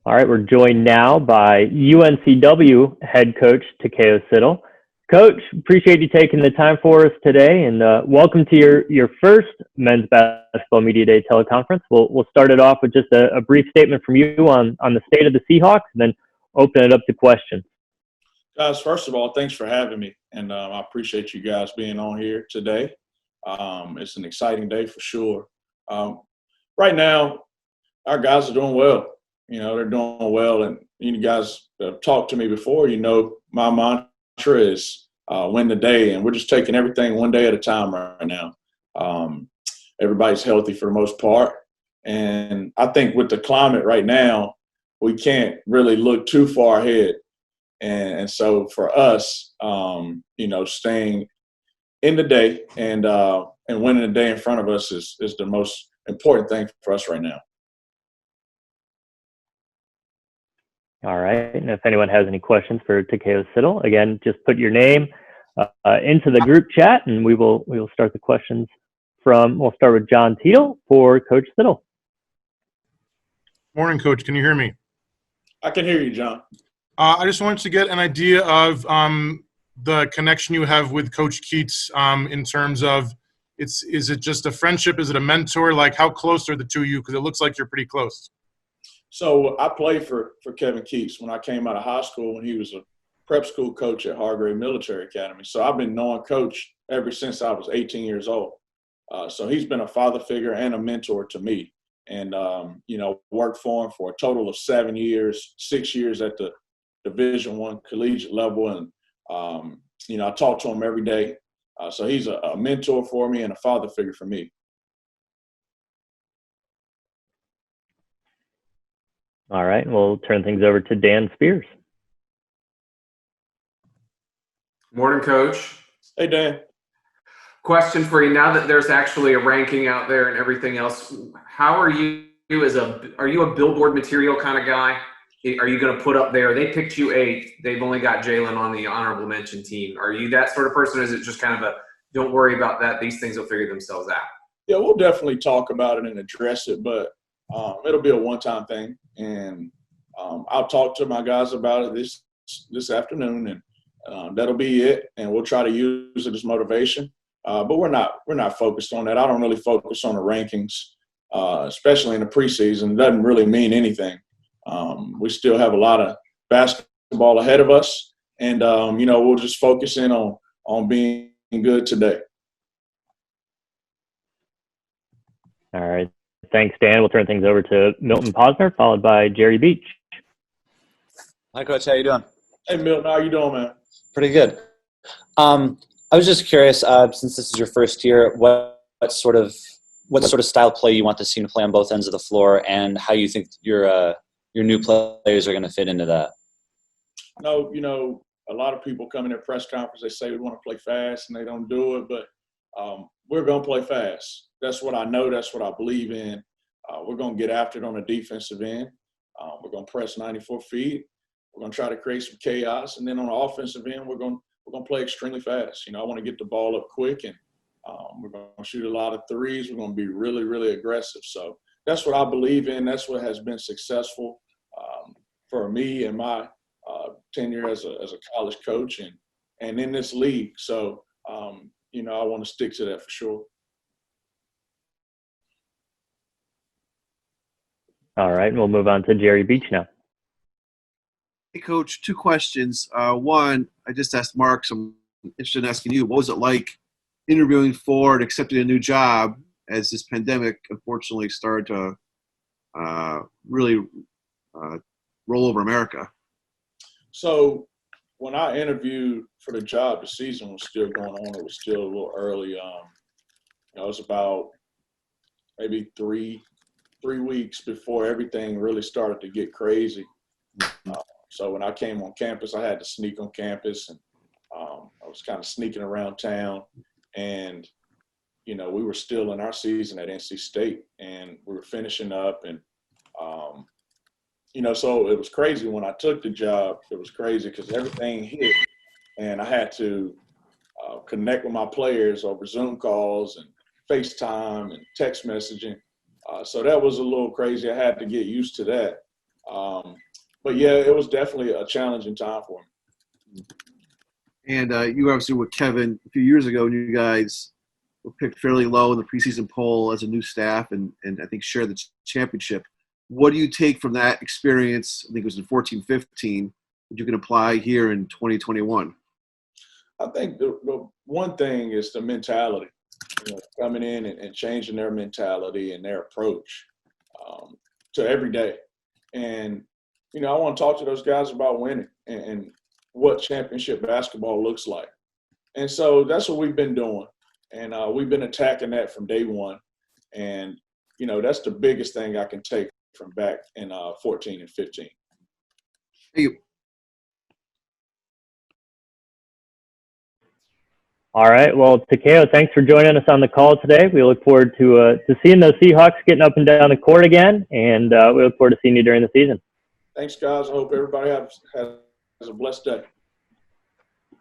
All right, we're joined now by UNCW head coach Takayo Siddle. Coach, appreciate you taking the time for us today, and welcome to your first Men's Basketball Media Day teleconference. We'll start it off with just a brief statement from you on the state of the Seahawks, and then open it up to questions. Guys, first of all, thanks for having me, and I appreciate you guys being on here today. It's an exciting day for sure. Right now, our guys are doing well. They're doing well, and you guys have talked to me before. My mantra is win the day, and we're just taking everything one day at a time right now. Everybody's healthy for the most part, and I think with the climate right now, we can't really look too far ahead. And so for us, staying in the day and winning the day in front of us is the most important thing for us right now. All right, and if anyone has any questions for Takayo Siddle, again, just put your name into the group chat, and we will start the questions we'll start with John Siddle for Coach Siddle. Morning, Coach. Can you hear me? I can hear you, John. I just wanted to get an idea of the connection you have with Coach Keats in terms of is it just a friendship? Is it a mentor? Like, how close are the two of you? Because it looks like you're pretty close. So I played for Kevin Keats when I came out of high school when he was a prep school coach at Hargrave Military Academy. So I've been knowing Coach ever since I was 18 years old. So he's been a father figure and a mentor to me. And, worked for him for a total of 7 years, 6 years at the Division I collegiate level. And, I talk to him every day. So he's a mentor for me and a father figure for me. All right, we'll turn things over to Dan Spears. Morning, Coach. Hey, Dan. Question for you. Now that there's actually a ranking out there and everything else, how are you are you a billboard material kind of guy? Are you going to put up there, they picked you 8, they've only got Jalen on the honorable mention team. Are you that sort of person, or is it just kind of don't worry about that, these things will figure themselves out? Yeah, we'll definitely talk about it and address it, but it'll be a one-time thing. And I'll talk to my guys about it this afternoon, and that'll be it. And we'll try to use it as motivation. But we're not focused on that. I don't really focus on the rankings, especially in the preseason. It doesn't really mean anything. We still have a lot of basketball ahead of us, and we'll just focus in on being good today. All right. Thanks, Dan. We'll turn things over to Milton Posner, followed by Jerry Beach. Hi, Coach. How you doing? Hey, Milton. How you doing, man? Pretty good. I was just curious, since this is your first year, what sort of style play you want the team to play on both ends of the floor, and how you think your new players are going to fit into that? No, a lot of people come in their press conference, they say we want to play fast, and they don't do it, but we're going to play fast. That's what I know. That's what I believe in. We're going to get after it on the defensive end. We're going to press 94 feet. We're going to try to create some chaos. And then on the offensive end, we're going to play extremely fast. I want to get the ball up quick, and we're going to shoot a lot of threes. We're going to be really, really aggressive. So that's what I believe in. That's what has been successful for me and my tenure as a college coach and in this league. So, I want to stick to that for sure. All right, and we'll move on to Jerry Beach now. Hey, Coach, 2 questions. One, I just asked Mark, so I'm interested in asking you, what was it like interviewing for and accepting a new job as this pandemic unfortunately started to really roll over America? So when I interviewed for the job, the season was still going on. It was still a little early. It was about maybe three weeks before everything really started to get crazy. So when I came on campus, I had to sneak on campus, and I was kind of sneaking around town. And, we were still in our season at NC State, and we were finishing up. And, so it was crazy when I took the job. It was crazy because everything hit, and I had to connect with my players over Zoom calls and FaceTime and text messaging. So that was a little crazy. I had to get used to that. But yeah, it was definitely a challenging time for me. And you were obviously with Kevin a few years ago, and you guys were picked fairly low in the preseason poll as a new staff, and I think shared the championship. What do you take from that experience? I think it was in 14-15 that you can apply here in 2021. I think the one thing is the mentality, coming in and changing their mentality and their approach to every day. And, I want to talk to those guys about winning and what championship basketball looks like. And so that's what we've been doing. And we've been attacking that from day one. And, that's the biggest thing I can take from back in 14 and 15. Thank you. All right. Well, Takayo, thanks for joining us on the call today. We look forward to seeing those Seahawks getting up and down the court again, and we look forward to seeing you during the season. Thanks, guys. I hope everybody has a blessed day.